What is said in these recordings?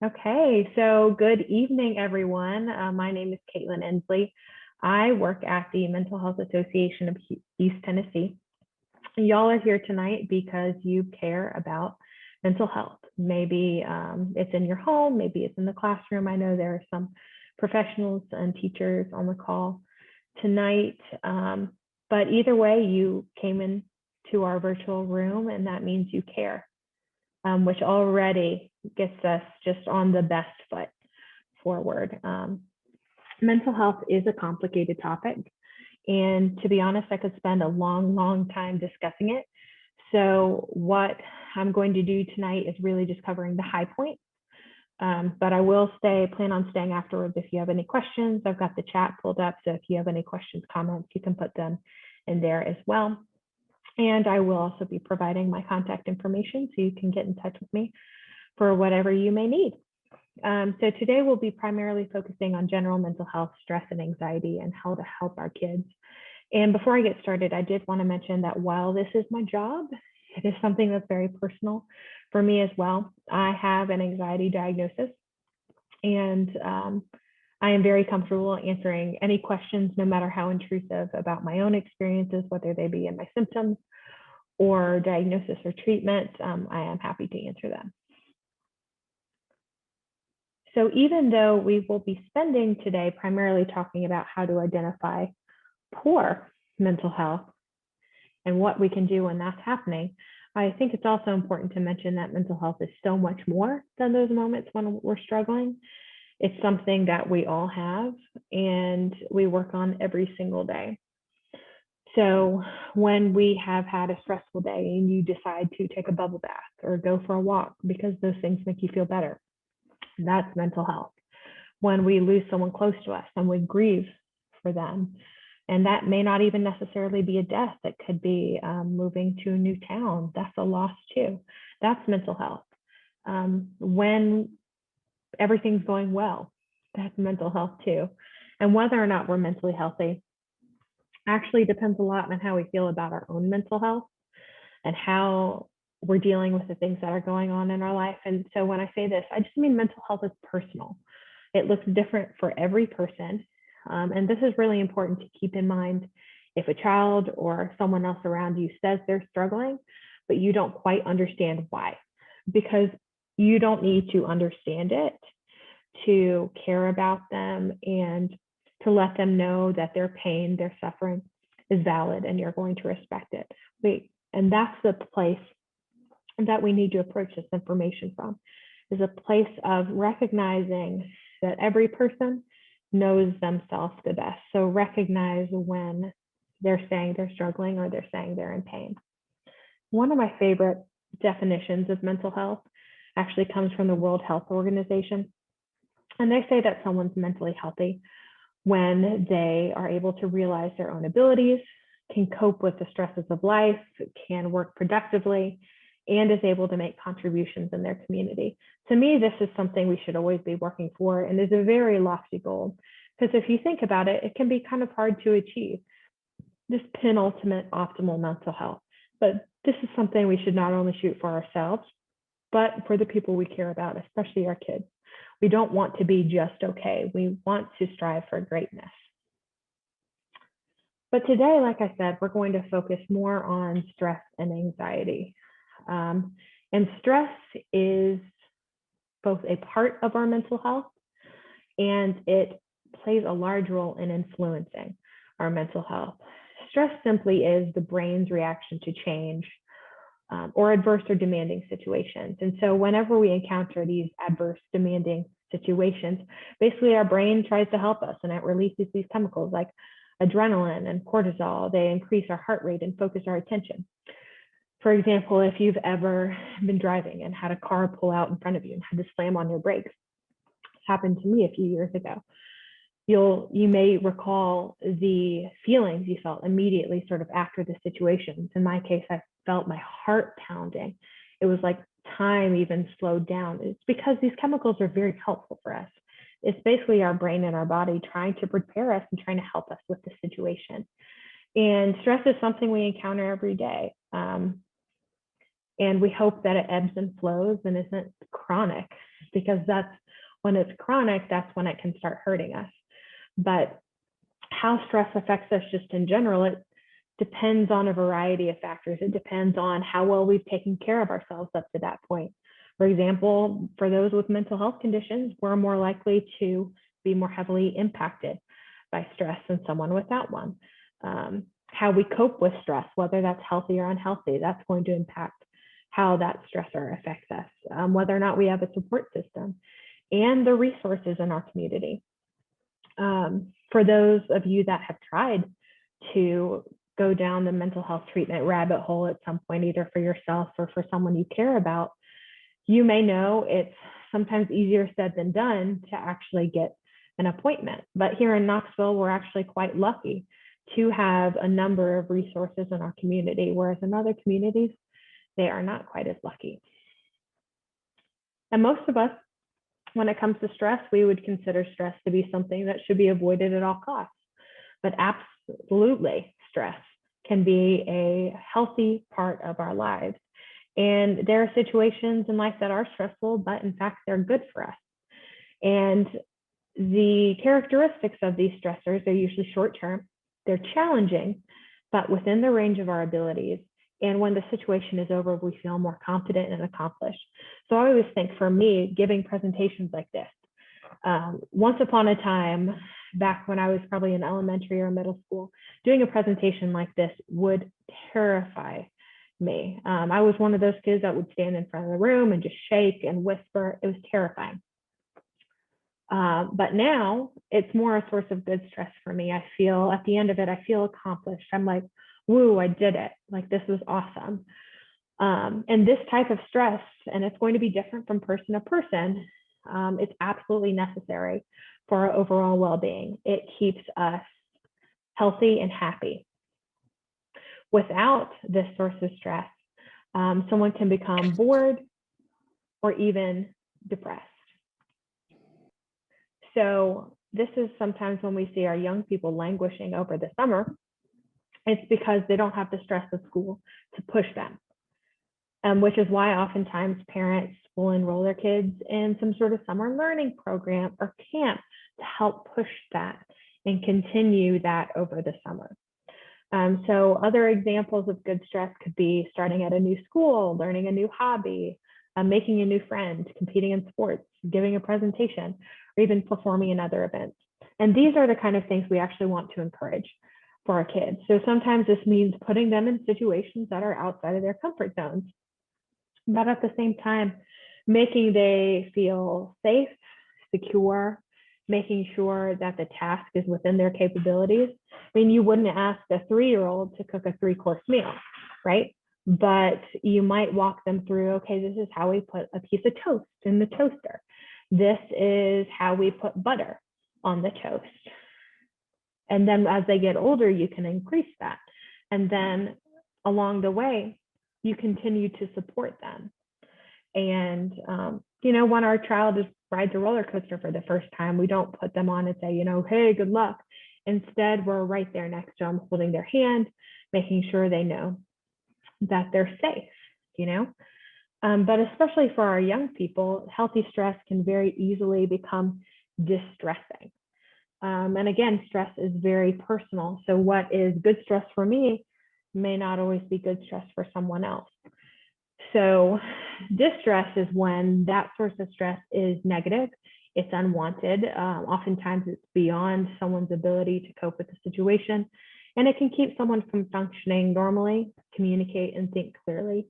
Okay, so good evening, everyone. My name is Caitlin Ensley. I work at the Mental Health Association of East Tennessee. Y'all are here tonight because you care about mental health. Maybe it's in your home, maybe it's in the classroom. I know there are some professionals and teachers on the call tonight, but either way, you came into our virtual room, and that means you care, which already gets us just on the best foot forward. Mental health is a complicated topic. And to be honest, I could spend a long time discussing it. So what I'm going to do tonight is really just covering the high points. But I will plan on staying afterwards if you have any questions. I've got the chat pulled up, so if you have any questions, comments, you can put them in there as well. And I will also be providing my contact information so you can get in touch with me for whatever you may need. So today we'll be primarily focusing on general mental health, stress, and anxiety, and how to help our kids. And before I get started, I did want to mention that while this is my job, it is something that's very personal for me as well. I have an anxiety diagnosis, and I am very comfortable answering any questions, no matter how intrusive, about my own experiences, whether they be in my symptoms or diagnosis or treatment. I am happy to answer them. So even though we will be spending today primarily talking about how to identify poor mental health and what we can do when that's happening, I think it's also important to mention that mental health is so much more than those moments when we're struggling. It's something that we all have and we work on every single day. So when we have had a stressful day and you decide to take a bubble bath or go for a walk because those things make you feel better, that's mental health. When we lose someone close to us and we grieve for them, and that may not even necessarily be a death, it could be moving to a new town, that's a loss too. That's mental health. When everything's going well, that's mental health too. And whether or not we're mentally healthy actually depends a lot on how we feel about our own mental health and how we're dealing with the things that are going on in our life. And so when I say this, I just mean mental health is personal. It looks different for every person. And this is really important to keep in mind if a child or someone else around you says they're struggling, but you don't quite understand why, because you don't need to understand it to care about them and to let them know that their pain, their suffering is valid and you're going to respect it. And that's the place that we need to approach this information from, is a place of recognizing that every person knows themselves the best. So recognize when they're saying they're struggling or they're saying they're in pain. One of my favorite definitions of mental health actually comes from the World Health Organization. And they say that someone's mentally healthy when they are able to realize their own abilities, can cope with the stresses of life, can work productively, and is able to make contributions in their community. To me, this is something we should always be working for, and is a very lofty goal, because if you think about it, it can be kind of hard to achieve this penultimate optimal mental health. But this is something we should not only shoot for ourselves, but for the people we care about, especially our kids. We don't want to be just okay. We want to strive for greatness. But today, like I said, we're going to focus more on stress and anxiety. And stress is both a part of our mental health, and it plays a large role in influencing our mental health. Stress simply is the brain's reaction to change or adverse or demanding situations. And so whenever we encounter these adverse, demanding situations, basically our brain tries to help us, and it releases these chemicals like adrenaline and cortisol. They increase our heart rate and focus our attention. For example, if you've ever been driving and had a car pull out in front of you and had to slam on your brakes, it happened to me a few years ago. You may recall the feelings you felt immediately sort of after the situation. In my case, I felt my heart pounding. It was like time even slowed down. It's because these chemicals are very helpful for us. It's basically our brain and our body trying to prepare us and trying to help us with the situation. And stress is something we encounter every day. And we hope that it ebbs and flows and isn't chronic, because that's when it's chronic, that's when it can start hurting us. But how stress affects us just in general, it depends on a variety of factors. It depends on how well we've taken care of ourselves up to that point. For example, for those with mental health conditions, we're more likely to be more heavily impacted by stress than someone without one. How we cope with stress, whether that's healthy or unhealthy, that's going to impact how that stressor affects us, whether or not we have a support system, and the resources in our community. For those of you that have tried to go down the mental health treatment rabbit hole at some point, either for yourself or for someone you care about, you may know it's sometimes easier said than done to actually get an appointment. But here in Knoxville, we're actually quite lucky to have a number of resources in our community, whereas in other communities, they are not quite as lucky. And most of us, when it comes to stress, we would consider stress to be something that should be avoided at all costs. But absolutely, stress can be a healthy part of our lives. And there are situations in life that are stressful, but in fact, they're good for us. And the characteristics of these stressors are usually short-term. They're challenging, but within the range of our abilities. And when the situation is over, we feel more confident and accomplished. So I always think, for me, giving presentations like this, once upon a time, back when I was probably in elementary or middle school, doing a presentation like this would terrify me. I was one of those kids that would stand in front of the room and just shake and whisper. It was terrifying. But now it's more a source of good stress for me. I feel at the end of it, I feel accomplished. I'm like, woo, I did it. Like, this was awesome. And this type of stress, and it's going to be different from person to person, it's absolutely necessary for our overall well-being. It keeps us healthy and happy. Without this source of stress, someone can become bored or even depressed. So this is sometimes when we see our young people languishing over the summer, it's because they don't have the stress of school to push them, which is why oftentimes parents will enroll their kids in some sort of summer learning program or camp to help push that and continue that over the summer. So other examples of good stress could be starting at a new school, learning a new hobby, making a new friend, competing in sports, giving a presentation, or even performing in other events. And these are the kind of things we actually want to encourage for our kids. So sometimes this means putting them in situations that are outside of their comfort zones, but at the same time, making they feel safe, secure, making sure that the task is within their capabilities. I mean, you wouldn't ask a 3-year-old to cook a 3-course meal, right? But you might walk them through, okay, this is how we put a piece of toast in the toaster. This is how we put butter on the toast. And then as they get older, you can increase that. And then along the way, you continue to support them. And, when our child rides a roller coaster for the first time, we don't put them on and say, hey, good luck. Instead, we're right there next to them, holding their hand, making sure they know that they're safe, But especially for our young people, healthy stress can very easily become distressing. And again, stress is very personal. So what is good stress for me may not always be good stress for someone else. So distress is when that source of stress is negative, it's unwanted. Oftentimes it's beyond someone's ability to cope with the situation, and it can keep someone from functioning normally, communicate, and think clearly.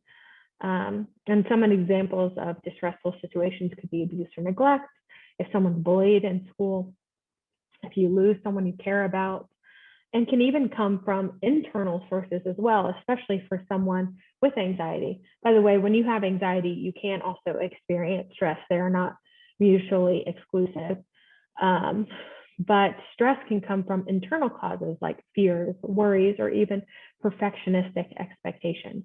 And some examples of distressful situations could be abuse or neglect, if someone's bullied in school, if you lose someone you care about, and can even come from internal sources as well, especially for someone with anxiety. By the way, when you have anxiety, you can also experience stress. They are not mutually exclusive. But stress can come from internal causes like fears, worries, or even perfectionistic expectations.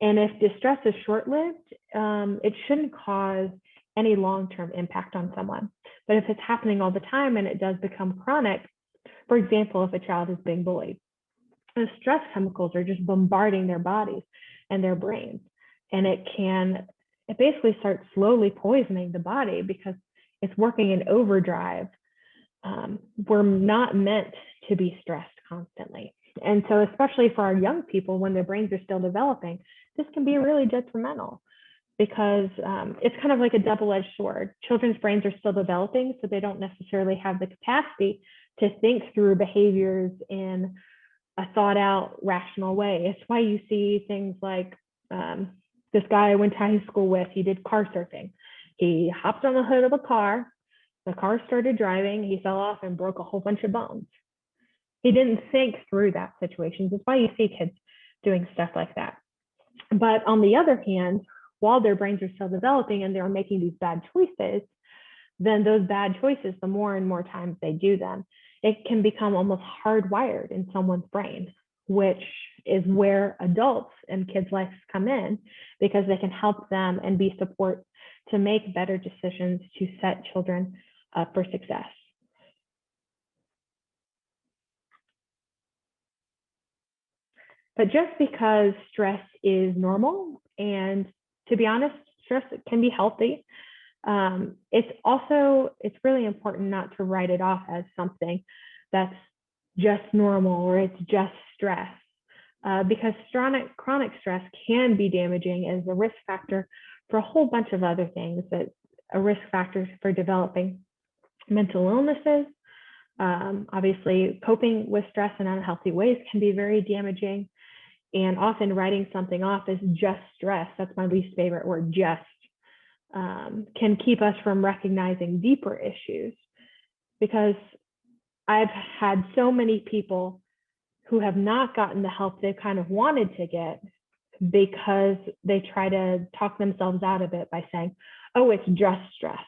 And if distress is short-lived, it shouldn't cause any long-term impact on someone. But if it's happening all the time and it does become chronic, for example, if a child is being bullied, the stress chemicals are just bombarding their bodies and their brains. it basically starts slowly poisoning the body because it's working in overdrive. We're not meant to be stressed constantly. And so, especially for our young people, when their brains are still developing, this can be really detrimental because it's kind of like a double-edged sword. Children's brains are still developing, so they don't necessarily have the capacity to think through behaviors in a thought-out, rational way. It's why you see things like this guy I went to high school with, he did car surfing. He hopped on the hood of a car, the car started driving, he fell off and broke a whole bunch of bones. He didn't think through that situation. That's why you see kids doing stuff like that. But on the other hand, while their brains are still developing and they're making these bad choices, then those bad choices, the more and more times they do them, it can become almost hardwired in someone's brain, which is where adults and kids' lives come in, because they can help them and be support to make better decisions to set children up for success. But just because stress is normal, and to be honest, stress can be healthy, it's really important not to write it off as something that's just normal or it's just stress, because chronic stress can be damaging as a risk factor for a whole bunch of other things, that a risk factor for developing mental illnesses. Obviously, coping with stress in unhealthy ways can be very damaging. And often writing something off as just stress, that's my least favorite word, just, can keep us from recognizing deeper issues. Because I've had so many people who have not gotten the help they kind of wanted to get because they try to talk themselves out of it by saying, oh, it's just stress,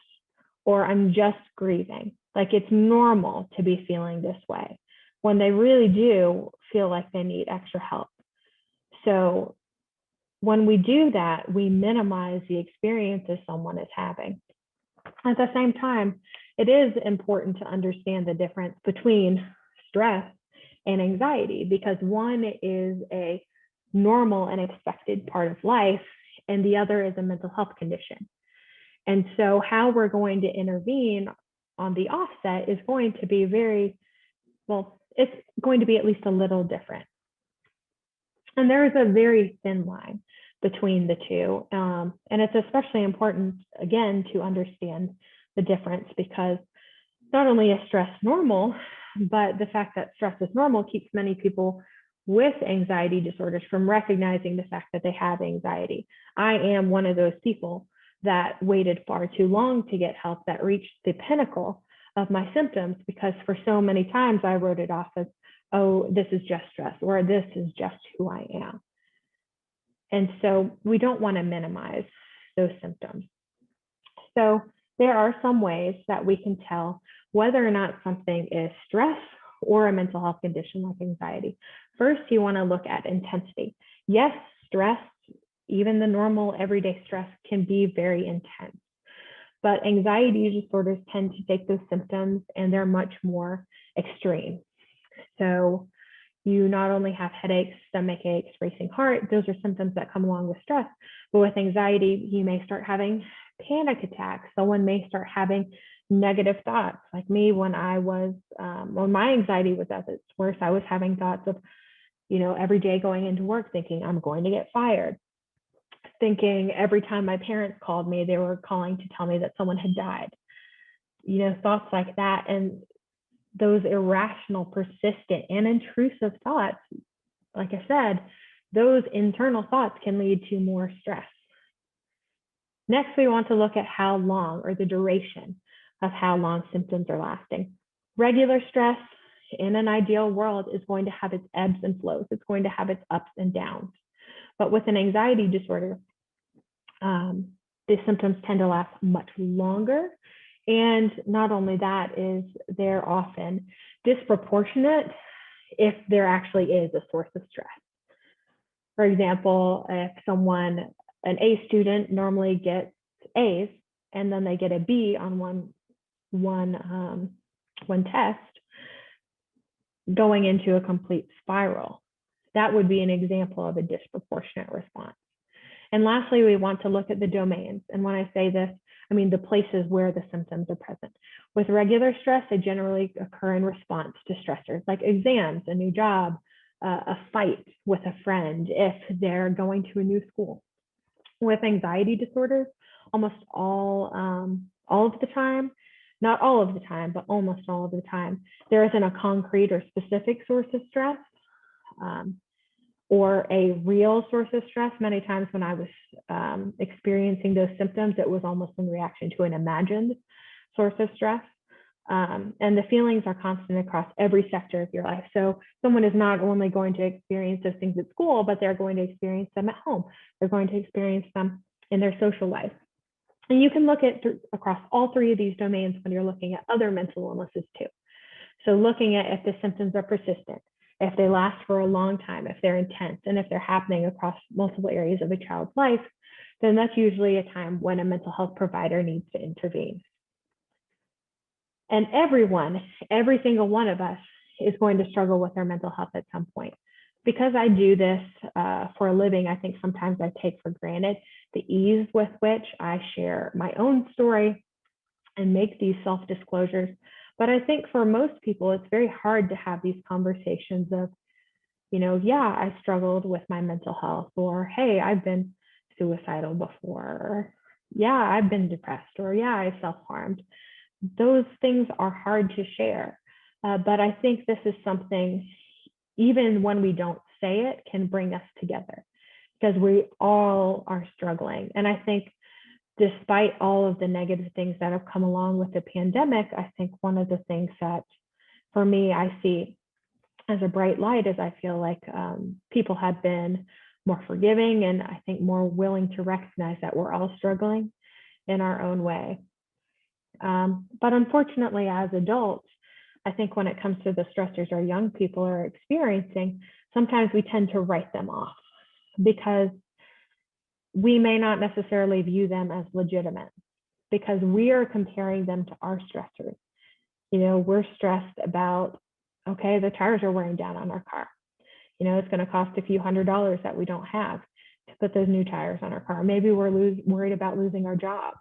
or I'm just grieving. Like it's normal to be feeling this way, when they really do feel like they need extra help. So when we do that, we minimize the experiences someone is having. At the same time, it is important to understand the difference between stress and anxiety, because one is a normal and expected part of life, and the other is a mental health condition. And so how we're going to intervene on the offset is going to be it's going to be at least a little different. And there is a very thin line between the two. And it's especially important, again, to understand the difference, because not only is stress normal, but the fact that stress is normal keeps many people with anxiety disorders from recognizing the fact that they have anxiety. I am one of those people that waited far too long to get help, that reached the pinnacle of my symptoms, because for so many times I wrote it off as, oh, this is just stress, or this is just who I am. And so we don't want to minimize those symptoms. So there are some ways that we can tell whether or not something is stress or a mental health condition like anxiety. First, you want to look at intensity. Yes, stress, even the normal everyday stress, can be very intense. But anxiety disorders tend to take those symptoms and they're much more extreme. So you not only have headaches, stomach aches, racing heart, those are symptoms that come along with stress. But with anxiety, you may start having panic attacks. Someone may start having negative thoughts. Like me, when my anxiety was at its worst, I was having thoughts of, every day going into work thinking I'm going to get fired. Thinking every time my parents called me, they were calling to tell me that someone had died. Thoughts like that. And those irrational, persistent, and intrusive thoughts, like I said, those internal thoughts can lead to more stress. Next, we want to look at how long, or the duration of how long symptoms are lasting. Regular stress in an ideal world is going to have its ebbs and flows. It's going to have its ups and downs. But with an anxiety disorder, the symptoms tend to last much longer. And not only that, is they're often disproportionate if there actually is a source of stress. For example, if an A student normally gets A's and then they get a B on one test, going into a complete spiral, that would be an example of a disproportionate response. And lastly, we want to look at the domains. And when I say this, I mean the places where the symptoms are present. With regular stress, they generally occur in response to stressors like exams, a new job, a fight with a friend, if they're going to a new school. With anxiety disorders, almost all of the time, not all of the time, but almost all of the time, there isn't a concrete or specific source of stress. Or a real source of stress. Many times when I was experiencing those symptoms, it was almost in reaction to an imagined source of stress. And the feelings are constant across every sector of your life. So someone is not only going to experience those things at school, but they're going to experience them at home. They're going to experience them in their social life. And you can look at across all three of these domains when you're looking at other mental illnesses too. So looking at if the symptoms are persistent, if they last for a long time, if they're intense, and if they're happening across multiple areas of a child's life, then that's usually a time when a mental health provider needs to intervene. And everyone, every single one of us is going to struggle with their mental health at some point. Because I do this for a living, I think sometimes I take for granted the ease with which I share my own story and make these self-disclosures. But I think for most people, it's very hard to have these conversations of, yeah, I struggled with my mental health, or, hey, I've been suicidal before, or, yeah, I've been depressed, or, yeah, I self-harmed. Those things are hard to share. But I think this is something, even when we don't say it, can bring us together because we all are struggling. And I think despite all of the negative things that have come along with the pandemic, I think one of the things that for me, I see as a bright light is I feel like people have been more forgiving and I think more willing to recognize that we're all struggling in our own way. But unfortunately, as adults, I think when it comes to the stressors our young people are experiencing, sometimes we tend to write them off because we may not necessarily view them as legitimate because we are comparing them to our stressors. We're stressed about, okay, the tires are wearing down on our car. It's going to cost a few $100s that we don't have to put those new tires on our car. Maybe we're worried about losing our job.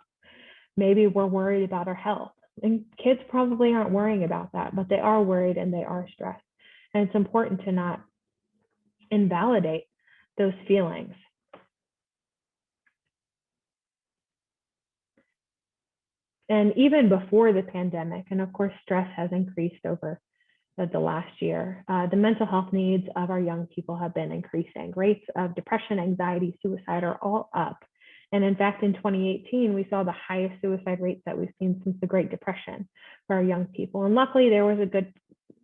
Maybe we're worried about our health. And kids probably aren't worrying about that, but they are worried and they are stressed. And it's important to not invalidate those feelings. And even before the pandemic, and of course, stress has increased over the last year, the mental health needs of our young people have been increasing. Rates of depression, anxiety, suicide are all up. And in fact, in 2018, we saw the highest suicide rates that we've seen since the Great Depression for our young people. And luckily, there was a good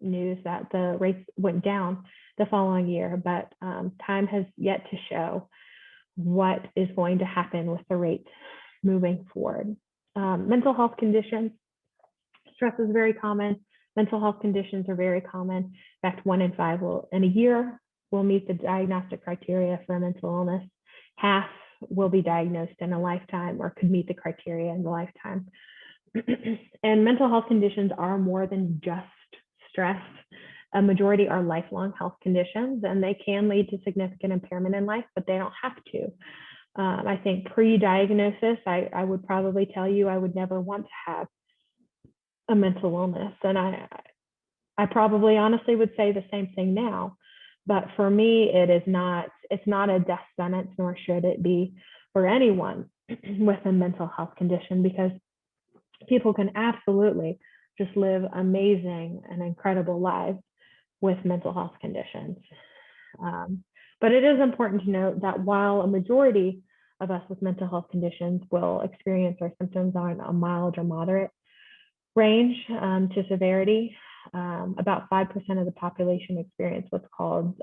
news that the rates went down the following year, but time has yet to show what is going to happen with the rates moving forward. Mental health conditions, stress is very common. Mental health conditions are very common. In fact, 1 in 5 in a year will meet the diagnostic criteria for a mental illness. Half will be diagnosed in a lifetime or could meet the criteria in the lifetime. And mental health conditions are more than just stress. A majority are lifelong health conditions, and they can lead to significant impairment in life, but they don't have to. I think pre-diagnosis, I would probably tell you I would never want to have a mental illness. And I probably honestly would say the same thing now. But for me, it's not a death sentence, nor should it be for anyone with a mental health condition, because people can absolutely just live amazing and incredible lives with mental health conditions. But it is important to note that while a majority of us with mental health conditions will experience our symptoms on a mild or moderate range to severity, about 5% of the population experience what's called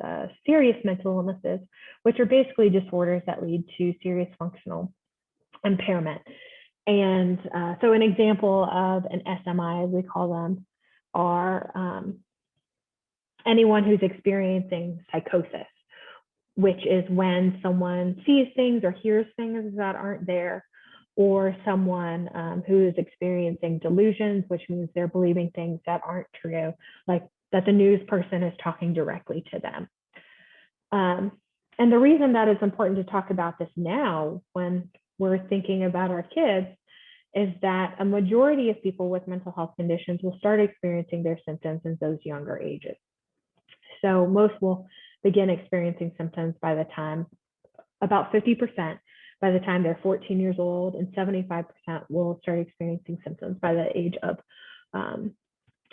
serious mental illnesses, which are basically disorders that lead to serious functional impairment. And so an example of an SMI, as we call them, are anyone who's experiencing psychosis, which is when someone sees things or hears things that aren't there, or someone who is experiencing delusions, which means they're believing things that aren't true, like that the news person is talking directly to them. And the reason that it's important to talk about this now when we're thinking about our kids is that a majority of people with mental health conditions will start experiencing their symptoms in those younger ages. So most will begin experiencing symptoms by the time, about 50%, by the time they're 14 years old, and 75% will start experiencing symptoms by the age of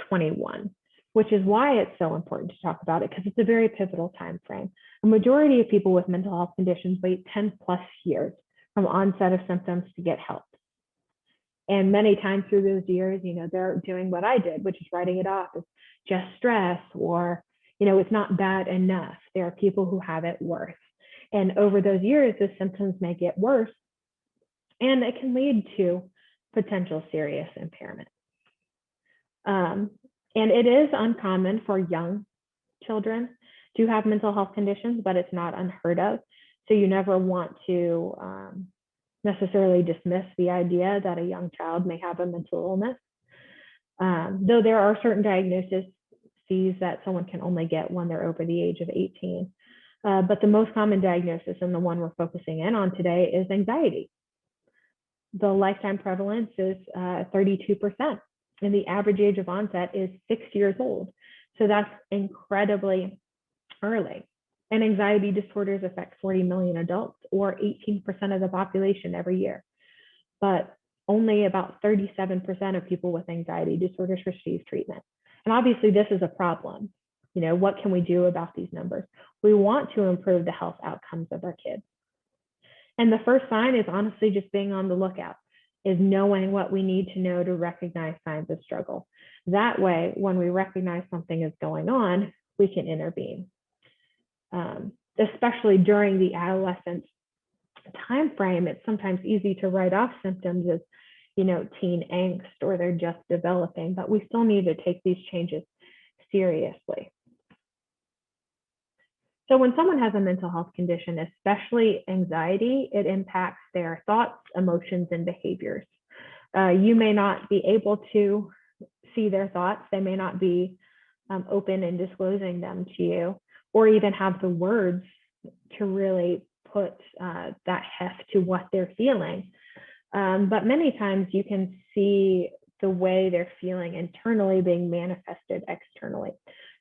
21, which is why it's so important to talk about it, because it's a very pivotal time frame. A majority of people with mental health conditions wait 10 plus years from onset of symptoms to get help. And many times through those years, they're doing what I did, which is writing it off as just stress, or, it's not bad enough. There are people who have it worse. And over those years, the symptoms may get worse, and it can lead to potential serious impairment. And it is uncommon for young children to have mental health conditions, but it's not unheard of. So you never want to necessarily dismiss the idea that a young child may have a mental illness. Though there are certain diagnoses that someone can only get when they're over the age of 18. But the most common diagnosis, and the one we're focusing in on today, is anxiety. The lifetime prevalence is 32%, and the average age of onset is 6 years old. So that's incredibly early. And anxiety disorders affect 40 million adults, or 18% of the population every year. But only about 37% of people with anxiety disorders receive treatment. And obviously, this is a problem. What can we do about these numbers? We want to improve the health outcomes of our kids. And the first sign is honestly just being on the lookout, is knowing what we need to know to recognize signs of struggle. That way, when we recognize something is going on, we can intervene. Especially during the adolescent time frame, it's sometimes easy to write off symptoms as, teen angst, or they're just developing, but we still need to take these changes seriously. So when someone has a mental health condition, especially anxiety, it impacts their thoughts, emotions, and behaviors. You may not be able to see their thoughts. They may not be open in disclosing them to you, or even have the words to really put that heft to what they're feeling. But many times you can see the way they're feeling internally being manifested externally.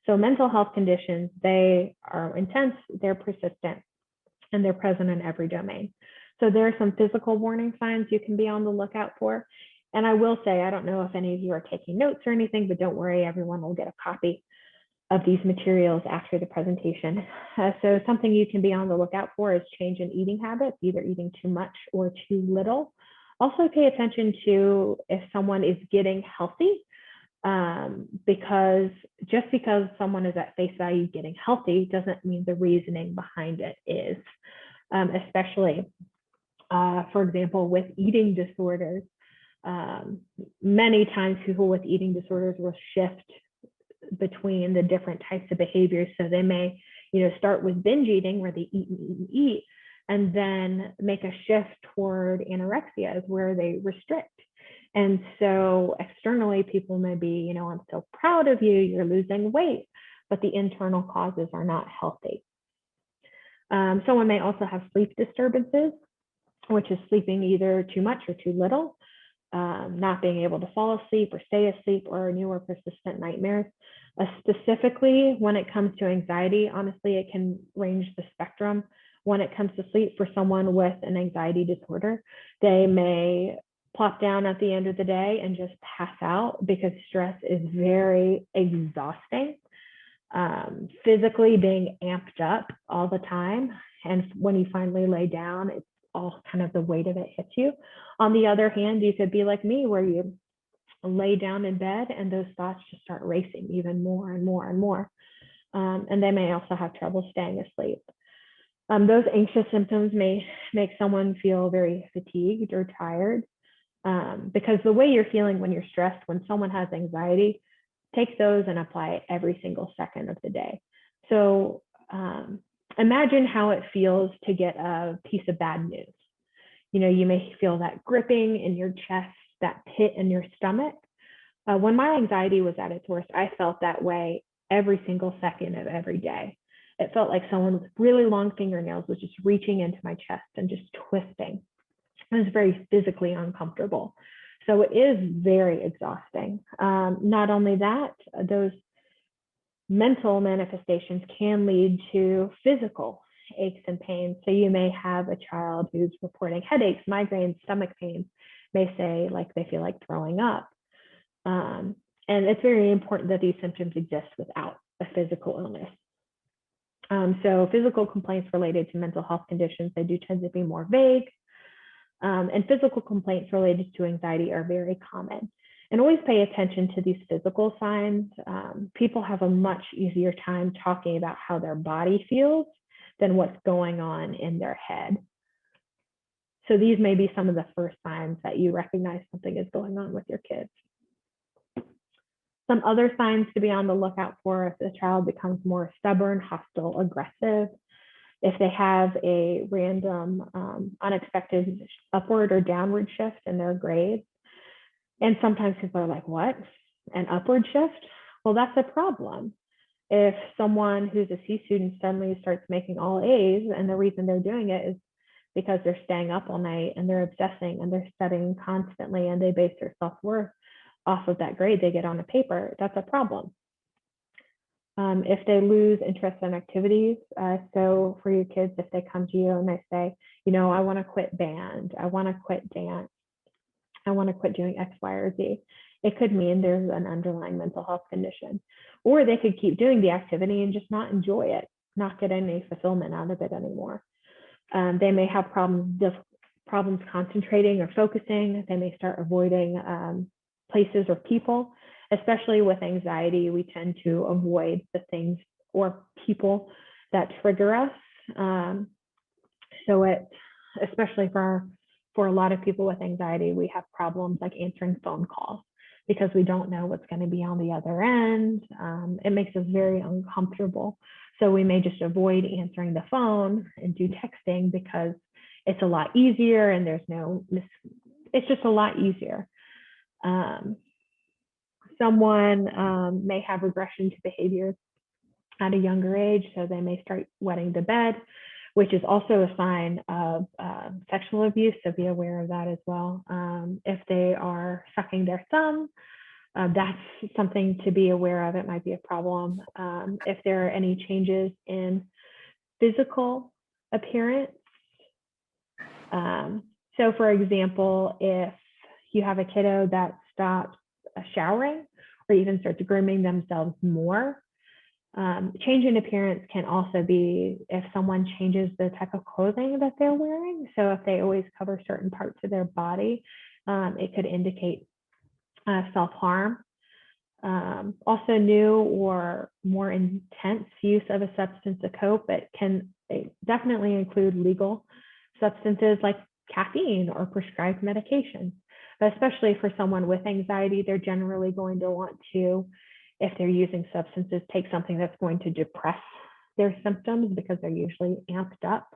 So mental health conditions, they are intense, they're persistent, and they're present in every domain. So there are some physical warning signs you can be on the lookout for. And I will say, I don't know if any of you are taking notes or anything, but don't worry, everyone will get a copy of these materials after the presentation. So something you can be on the lookout for is change in eating habits, either eating too much or too little. Also pay attention to if someone is getting healthy, because just because someone is at face value getting healthy doesn't mean the reasoning behind it is. Especially, for example, with eating disorders, many times people with eating disorders will shift between the different types of behaviors. So they may, start with binge eating, where they eat and eat and eat, and then make a shift toward anorexia, where they restrict. And so externally, people may be, I'm so proud of you, you're losing weight, but the internal causes are not healthy. Someone may also have sleep disturbances, which is sleeping either too much or too little, not being able to fall asleep or stay asleep, or new or persistent nightmares. Specifically, when it comes to anxiety, honestly, it can range the spectrum. When it comes to sleep, for someone with an anxiety disorder, they may plop down at the end of the day and just pass out because stress is very exhausting. Physically being amped up all the time. And when you finally lay down, it's all kind of the weight of it hits you. On the other hand, you could be like me, where you lay down in bed and those thoughts just start racing even more and more and more. And they may also have trouble staying asleep. Those anxious symptoms may make someone feel very fatigued or tired, because the way you're feeling when you're stressed, when someone has anxiety, take those and apply it every single second of the day. So imagine how it feels to get a piece of bad news. You may feel that gripping in your chest, that pit in your stomach. When my anxiety was at its worst, I felt that way every single second of every day. It felt like someone with really long fingernails was just reaching into my chest and just twisting. It was very physically uncomfortable. So it is very exhausting. Not only that, those mental manifestations can lead to physical aches and pains. So you may have a child who's reporting headaches, migraines, stomach pains, may say like they feel like throwing up. And it's very important that these symptoms exist without a physical illness. So physical complaints related to mental health conditions, they do tend to be more vague. And physical complaints related to anxiety are very common. And always pay attention to these physical signs. People have a much easier time talking about how their body feels than what's going on in their head. So these may be some of the first signs that you recognize something is going on with your kids. Some other signs to be on the lookout for: if the child becomes more stubborn, hostile, aggressive, if they have a random, unexpected upward or downward shift in their grades. And sometimes people are like, what? An upward shift? Well, that's a problem. If someone who's a C student suddenly starts making all A's, and the reason they're doing it is because they're staying up all night and they're obsessing and they're studying constantly and they base their self-worth off of that grade they get on a paper, that's a problem. If they lose interest in activities, so for your kids, if they come to you and they say, you know, I want to quit band, I want to quit dance, I want to quit doing X, Y, or Z, it could mean there's an underlying mental health condition. Or they could keep doing the activity and just not enjoy it, not get any fulfillment out of it anymore. They may have problems concentrating or focusing. They may start avoiding places or people. Especially with anxiety, we tend to avoid the things or people that trigger us. So especially for a lot of people with anxiety, we have problems like answering phone calls because we don't know what's going to be on the other end. It makes us very uncomfortable. So we may just avoid answering the phone and do texting because it's a lot easier and it's just a lot easier. Someone may have regression to behaviors at a younger age, so they may start wetting the bed, which is also a sign of sexual abuse, so be aware of that as well. If they are sucking their thumb, that's something to be aware of. It might be a problem. If there are any changes in physical appearance, so for example, if you have a kiddo that stops showering or even starts grooming themselves more. Change in appearance can also be if someone changes the type of clothing that they're wearing. So if they always cover certain parts of their body, it could indicate self-harm. Also new or more intense use of a substance to cope. It definitely include legal substances like caffeine or prescribed medications. But especially for someone with anxiety, they're generally going to want to, if they're using substances, take something that's going to depress their symptoms because they're usually amped up.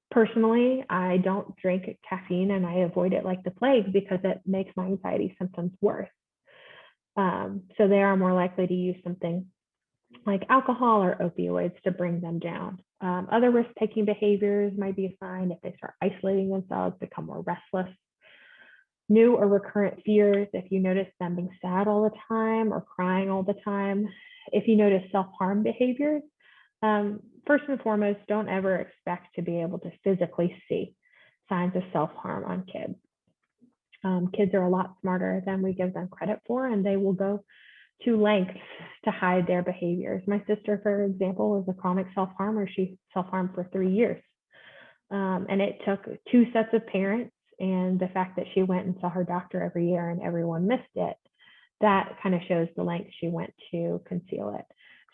Personally, I don't drink caffeine and I avoid it like the plague because it makes my anxiety symptoms worse. So they are more likely to use something like alcohol or opioids to bring them down. Other risk-taking behaviors might be a sign if they start isolating themselves, become more restless. New or recurrent fears, if you notice them being sad all the time or crying all the time. If you notice self-harm behaviors, first and foremost, don't ever expect to be able to physically see signs of self-harm on kids. Kids are a lot smarter than we give them credit for, and they will go to lengths to hide their behaviors. My sister, for example, was a chronic self-harmer. She self-harmed for 3 years. And it took 2 sets of parents and the fact that she went and saw her doctor every year and everyone missed it, that kind of shows the length she went to conceal it.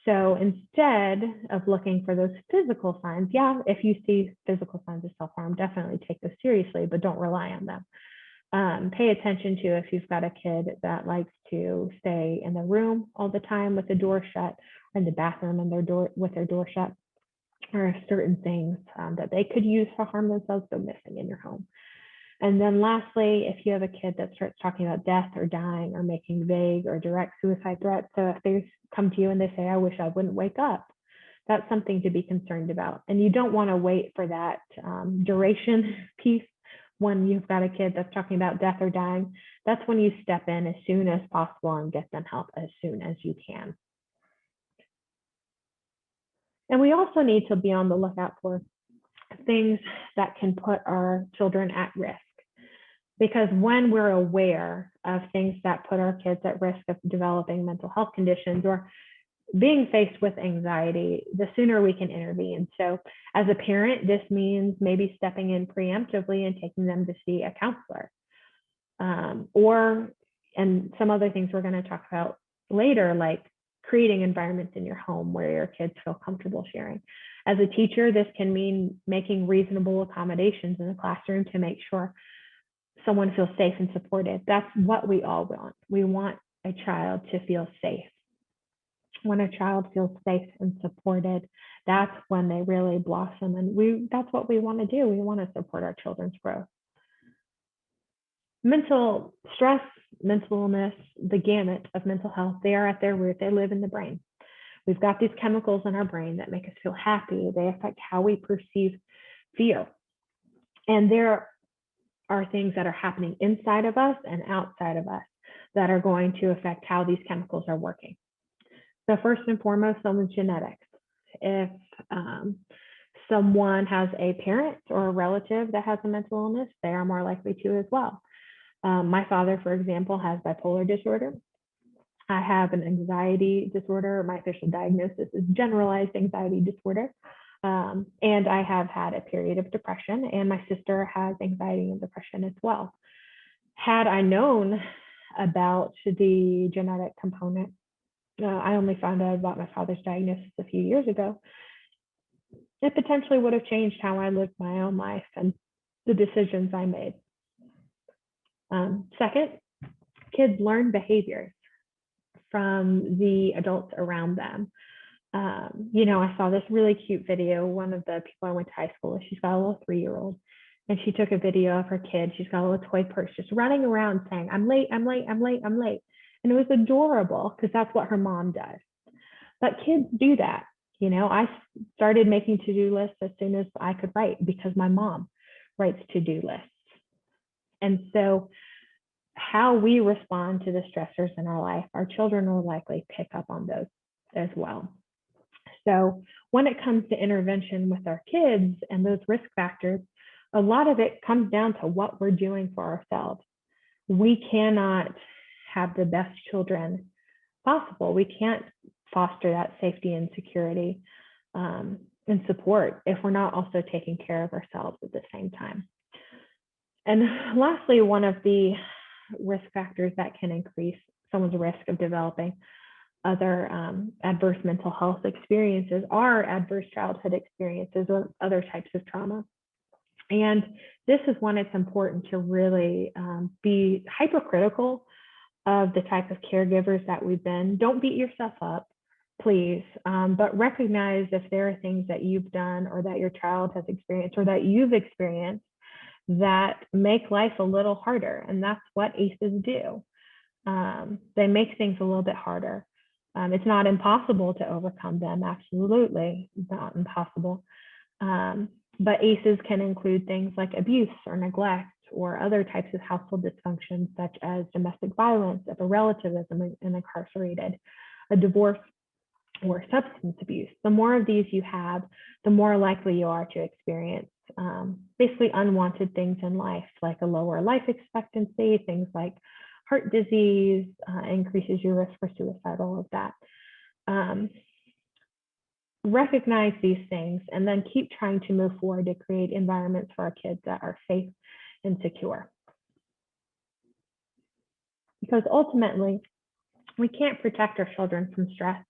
So instead of looking for those physical signs, yeah, if you see physical signs of self-harm, definitely take those seriously, but don't rely on them. Pay attention to if you've got a kid that likes to stay in the room all the time with the door shut, or in the bathroom and with their door shut, or certain things that they could use to harm themselves go missing in your home. And then lastly, if you have a kid that starts talking about death or dying or making vague or direct suicide threats, so if they come to you and they say, I wish I wouldn't wake up, that's something to be concerned about. And you don't want to wait for that duration piece when you've got a kid that's talking about death or dying. That's when you step in as soon as possible and get them help as soon as you can. And we also need to be on the lookout for things that can put our children at risk. Because when we're aware of things that put our kids at risk of developing mental health conditions or being faced with anxiety, the sooner we can intervene. So as a parent, this means maybe stepping in preemptively and taking them to see a counselor. And some other things we're going to talk about later, like creating environments in your home where your kids feel comfortable sharing. As a teacher, this can mean making reasonable accommodations in the classroom to make sure someone feels safe and supported. That's what we all want. We want a child to feel safe. When a child feels safe and supported, that's when they really blossom. And that's what we want to do. We want to support our children's growth. Mental stress, mental illness, the gamut of mental health, they are at their root. They live in the brain. We've got these chemicals in our brain that make us feel happy. They affect how we perceive fear. And there are things that are happening inside of us and outside of us that are going to affect how these chemicals are working. So first and foremost, someone's genetics. If someone has a parent or a relative that has a mental illness, they are more likely to as well. My father, for example, has bipolar disorder. I have an anxiety disorder. My official diagnosis is generalized anxiety disorder. And I have had a period of depression, and my sister has anxiety and depression as well. Had I known about the genetic component, I only found out about my father's diagnosis a few years ago. It potentially would have changed how I lived my own life and the decisions I made. Second, kids learn behaviors from the adults around them. I saw this really cute video. One of the people I went to high school with, she's got a little 3-year-old, and she took a video of her kid. She's got a little toy purse just running around saying, "I'm late, I'm late, I'm late, I'm late." And it was adorable because that's what her mom does. But kids do that. I started making to-do lists as soon as I could write because my mom writes to-do lists. And so how we respond to the stressors in our life, our children will likely pick up on those as well. So when it comes to intervention with our kids and those risk factors, a lot of it comes down to what we're doing for ourselves. We cannot have the best children possible. We can't foster that safety and security and support if we're not also taking care of ourselves at the same time. And lastly, one of the risk factors that can increase someone's risk of developing other adverse mental health experiences are adverse childhood experiences or other types of trauma. And this is when it's important to really be hypercritical of the type of caregivers that we've been. Don't beat yourself up, please, but recognize if there are things that you've done or that your child has experienced or that you've experienced that make life a little harder. And that's what ACEs do. They make things a little bit harder. It's not impossible to overcome them, absolutely not impossible. But ACEs can include things like abuse or neglect or other types of household dysfunction, such as domestic violence, if a relative is incarcerated, a divorce, or substance abuse. The more of these you have, the more likely you are to experience basically unwanted things in life, like a lower life expectancy, things like heart disease, increases your risk for suicide, all of that. Recognize these things and then keep trying to move forward to create environments for our kids that are safe and secure. Because ultimately, we can't protect our children from stress.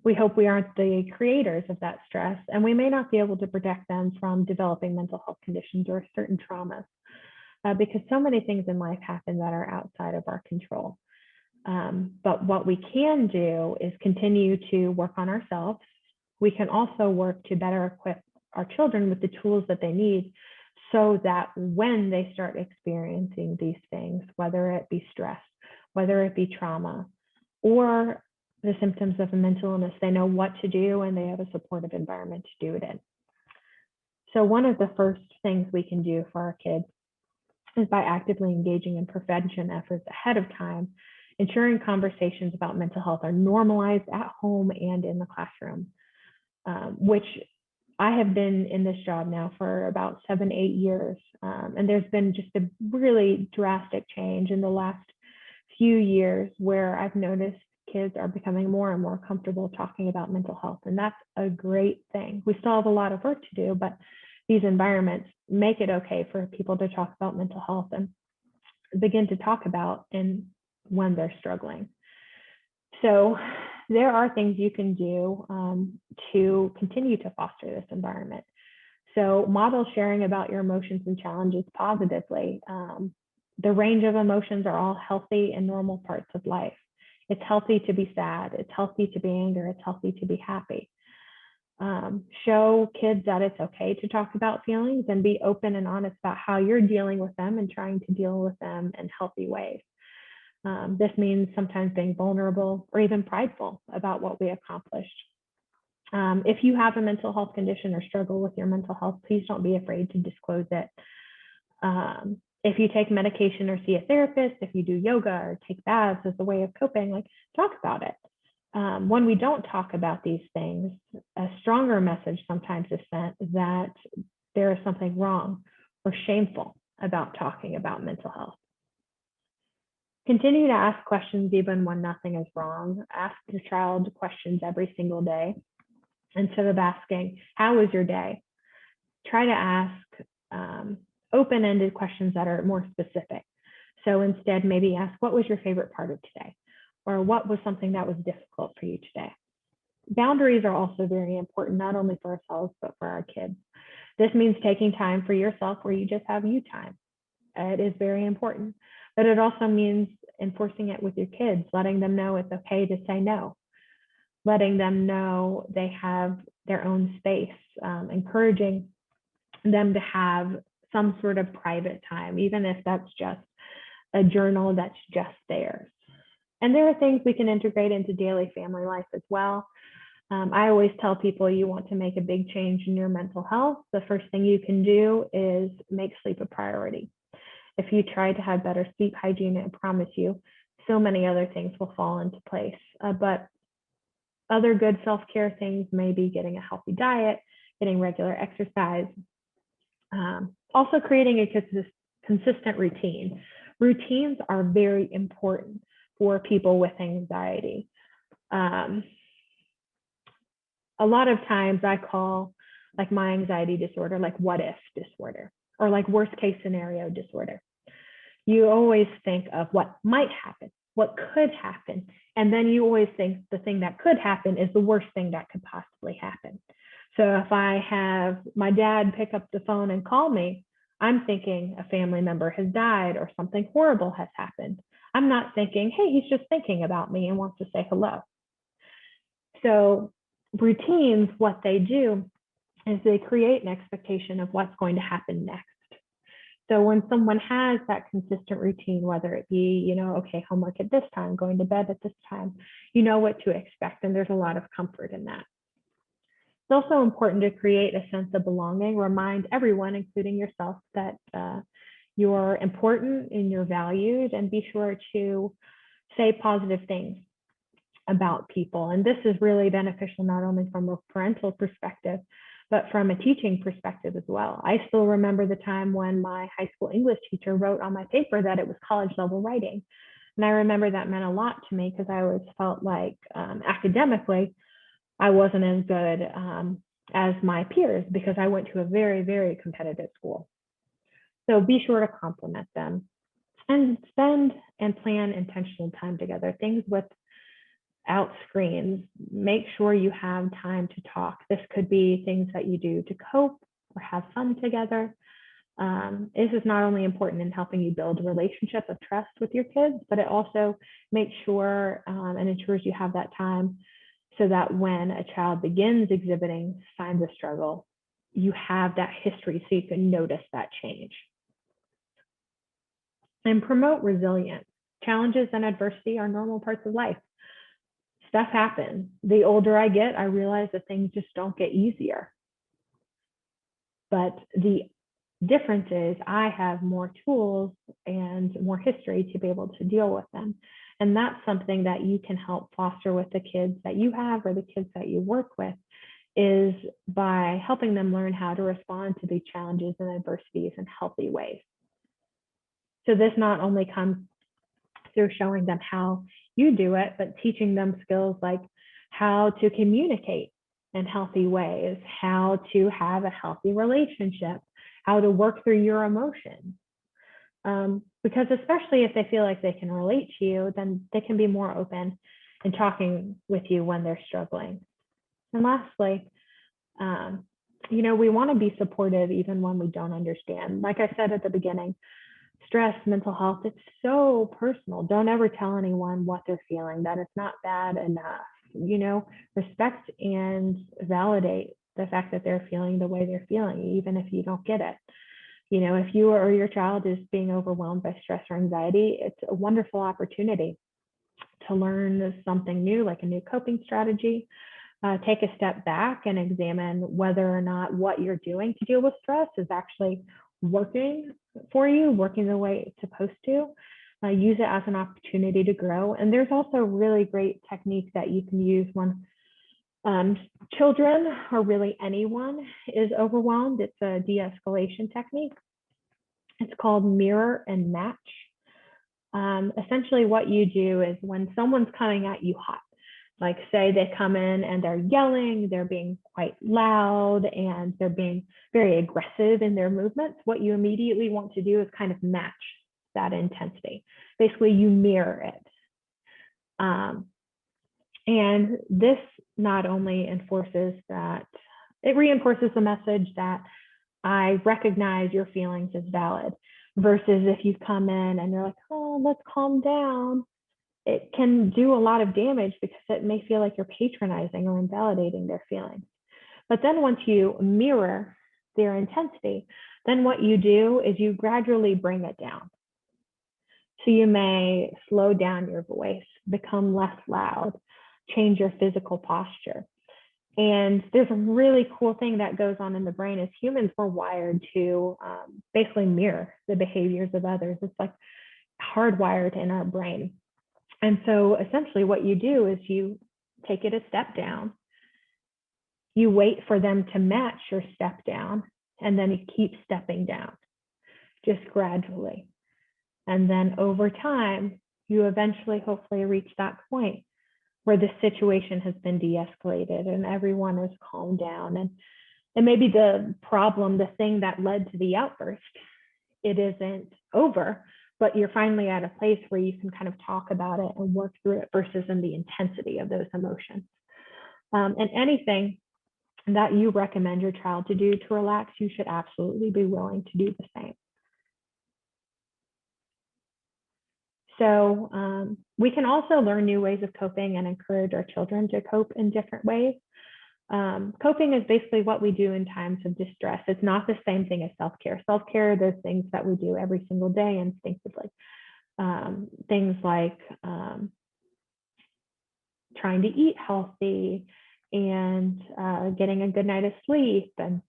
We hope we aren't the creators of that stress, and we may not be able to protect them from developing mental health conditions or certain traumas, because so many things in life happen that are outside of our control. But what we can do is continue to work on ourselves. We can also work to better equip our children with the tools that they need so that when they start experiencing these things, whether it be stress, whether it be trauma, or the symptoms of a mental illness, they know what to do, and they have a supportive environment to do it in. So one of the first things we can do for our kids is by actively engaging in prevention efforts ahead of time, ensuring conversations about mental health are normalized at home and in the classroom, which I have been in this job now for about 7, 8 years. And there's been just a really drastic change in the last few years where I've noticed kids are becoming more and more comfortable talking about mental health. And that's a great thing. We still have a lot of work to do, but these environments make it okay for people to talk about mental health and begin to talk about and when they're struggling. So there are things you can do to continue to foster this environment. So model sharing about your emotions and challenges positively. The range of emotions are all healthy and normal parts of life. It's healthy to be sad. It's healthy to be angry. It's healthy to be happy. Show kids that it's okay to talk about feelings and be open and honest about how you're dealing with them and trying to deal with them in healthy ways. This means sometimes being vulnerable or even prideful about what we accomplished. If you have a mental health condition or struggle with your mental health, please don't be afraid to disclose it. If you take medication or see a therapist, if you do yoga or take baths as a way of coping, like, talk about it. When we don't talk about these things, a stronger message sometimes is sent that there is something wrong or shameful about talking about mental health. Continue to ask questions even when nothing is wrong. Ask your child questions every single day instead of asking, how was your day? Try to ask open-ended questions that are more specific. So instead, maybe ask, what was your favorite part of today? Or what was something that was difficult for you today? Boundaries are also very important, not only for ourselves, but for our kids. This means taking time for yourself where you just have you time. It is very important, but it also means enforcing it with your kids, letting them know it's okay to say no, letting them know they have their own space, encouraging them to have some sort of private time, even if that's just a journal that's just theirs. And there are things we can integrate into daily family life as well. I always tell people, you want to make a big change in your mental health, the first thing you can do is make sleep a priority. If you try to have better sleep hygiene, I promise you, so many other things will fall into place. But other good self-care things may be getting a healthy diet, getting regular exercise, also creating a consistent routine. Routines are very important for people with anxiety. A lot of times I call like my anxiety disorder, like what if disorder, or like worst case scenario disorder. You always think of what might happen, what could happen. And then you always think the thing that could happen is the worst thing that could possibly happen. So if I have my dad pick up the phone and call me, I'm thinking a family member has died or something horrible has happened. I'm not thinking, hey, he's just thinking about me and wants to say hello. So routines, what they do is they create an expectation of what's going to happen next. So when someone has that consistent routine, whether it be, okay, homework at this time, going to bed at this time, you know what to expect, and there's a lot of comfort in that. It's also important to create a sense of belonging, remind everyone, including yourself, that you're important and you're valued, and be sure to say positive things about people. And this is really beneficial not only from a parental perspective, but from a teaching perspective as well. I still remember the time when my high school English teacher wrote on my paper that it was college level writing. And I remember that meant a lot to me because I always felt like academically, I wasn't as good as my peers because I went to a very, very competitive school. So be sure to compliment them and spend and plan intentional time together, things without screens. Make sure you have time to talk. This could be things that you do to cope or have fun together. This is not only important in helping you build a relationship of trust with your kids, but it also makes sure and ensures you have that time so that when a child begins exhibiting signs of struggle, you have that history so you can notice that change. And promote resilience. Challenges and adversity are normal parts of life. stuff happens. The older I get, I realize that things just don't get easier. But the difference is I have more tools and more history to be able to deal with them. And that's something that you can help foster with the kids that you have or the kids that you work with, is by helping them learn how to respond to these challenges and adversities in healthy ways. So this not only comes through showing them how you do it, but teaching them skills like how to communicate in healthy ways, how to have a healthy relationship, how to work through your emotions. Because especially if they feel like they can relate to you, then they can be more open in talking with you when they're struggling. And lastly, we want to be supportive even when we don't understand. Like I said at the beginning, stress, mental health, it's so personal. Don't ever tell anyone what they're feeling, that it's not bad enough. Respect and validate the fact that they're feeling the way they're feeling, even if you don't get it. If you or your child is being overwhelmed by stress or anxiety, it's a wonderful opportunity to learn something new, like a new coping strategy. Take a step back and examine whether or not what you're doing to deal with stress is actually working for you, working the way it's supposed to. Use it as an opportunity to grow. And there's also really great techniques that you can use when children, or really anyone, is overwhelmed. It's a de-escalation technique. It's called mirror and match. Essentially what you do is when someone's coming at you hot, like say they come in and they're yelling, they're being quite loud, and they're being very aggressive in their movements, what you immediately want to do is kind of match that intensity. Basically, you mirror it. And this not only enforces that, it reinforces the message that I recognize your feelings as valid, versus if you come in and you're like, oh, let's calm down. It can do a lot of damage because it may feel like you're patronizing or invalidating their feelings. But then once you mirror their intensity, then what you do is you gradually bring it down. So you may slow down your voice, become less loud, change your physical posture. And there's a really cool thing that goes on in the brain. As humans, we're wired to basically mirror the behaviors of others. It's like hardwired in our brain. And so essentially what you do is you take it a step down, you wait for them to match your step down, and then you keep stepping down, just gradually. And then over time, you eventually hopefully reach that point where the situation has been de-escalated and everyone is calmed down. And maybe the problem, the thing that led to the outburst, it isn't over, but you're finally at a place where you can kind of talk about it and work through it versus in the intensity of those emotions. And anything that you recommend your child to do to relax, you should absolutely be willing to do the same. So we can also learn new ways of coping and encourage our children to cope in different ways. Coping is basically what we do in times of distress. It's not the same thing as self-care. Self-care are those things that we do every single day instinctively. Things like trying to eat healthy and getting a good night of sleep and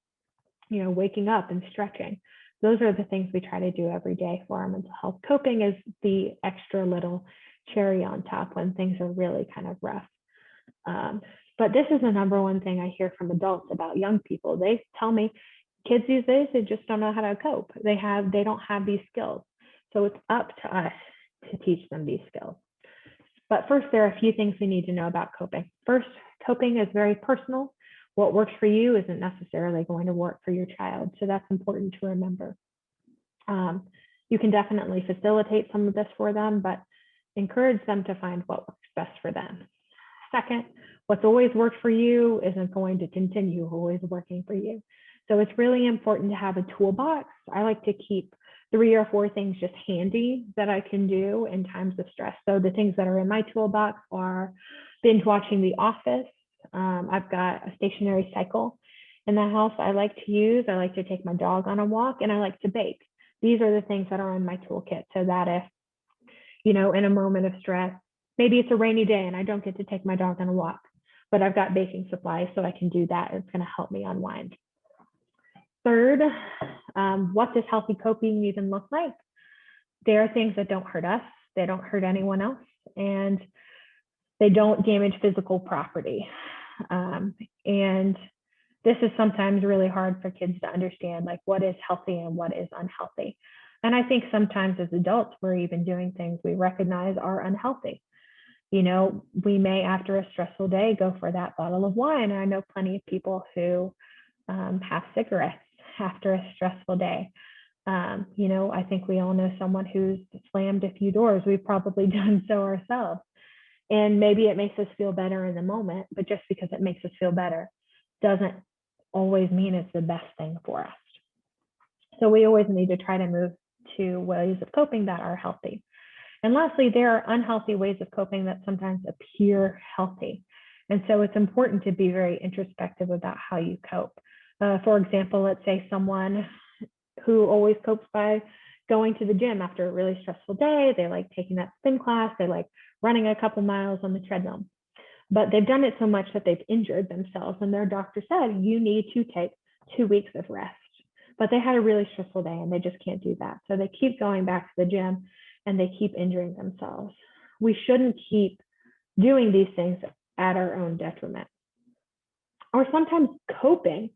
waking up and stretching. Those are the things we try to do every day for our mental health. Coping is the extra little cherry on top when things are really kind of rough. But this is the number one thing I hear from adults about young people. They tell me kids these days, they just don't know how to cope. They don't have these skills. So it's up to us to teach them these skills. But first, there are a few things we need to know about coping. First, coping is very personal. What works for you isn't necessarily going to work for your child. So that's important to remember. You can definitely facilitate some of this for them, but encourage them to find what works best for them. Second, what's always worked for you isn't going to continue always working for you. So it's really important to have a toolbox. I like to keep 3 or 4 things just handy that I can do in times of stress. So the things that are in my toolbox are binge watching The Office. I've got a stationary cycle in the house I like to use. I like to take my dog on a walk, and I like to bake. These are the things that are in my toolkit so that if, in a moment of stress, Maybe it's a rainy day and I don't get to take my dog on a walk, but I've got baking supplies so I can do that. It's going to help me unwind. Third, what does healthy coping even look like? There are things that don't hurt us, they don't hurt anyone else, and they don't damage physical property. And this is sometimes really hard for kids to understand, like what is healthy and what is unhealthy. And I think sometimes as adults, we're even doing things we recognize are unhealthy. You know, we may, after a stressful day, go for that bottle of wine. And I know plenty of people who have cigarettes after a stressful day. You know, I think we all know someone who's slammed a few doors. We've probably done so ourselves. And maybe it makes us feel better in the moment, but just because it makes us feel better doesn't always mean it's the best thing for us. So we always need to try to move to ways of coping that are healthy. And lastly, there are unhealthy ways of coping that sometimes appear healthy. And so it's important to be very introspective about how you cope. For example, let's say someone who always copes by going to the gym after a really stressful day. They like taking that spin class. They like running a couple miles on the treadmill. But they've done it so much that they've injured themselves. And their doctor said, you need to take 2 weeks of rest. But they had a really stressful day and they just can't do that. So they keep going back to the gym and they keep injuring themselves. We shouldn't keep doing these things at our own detriment. Or sometimes coping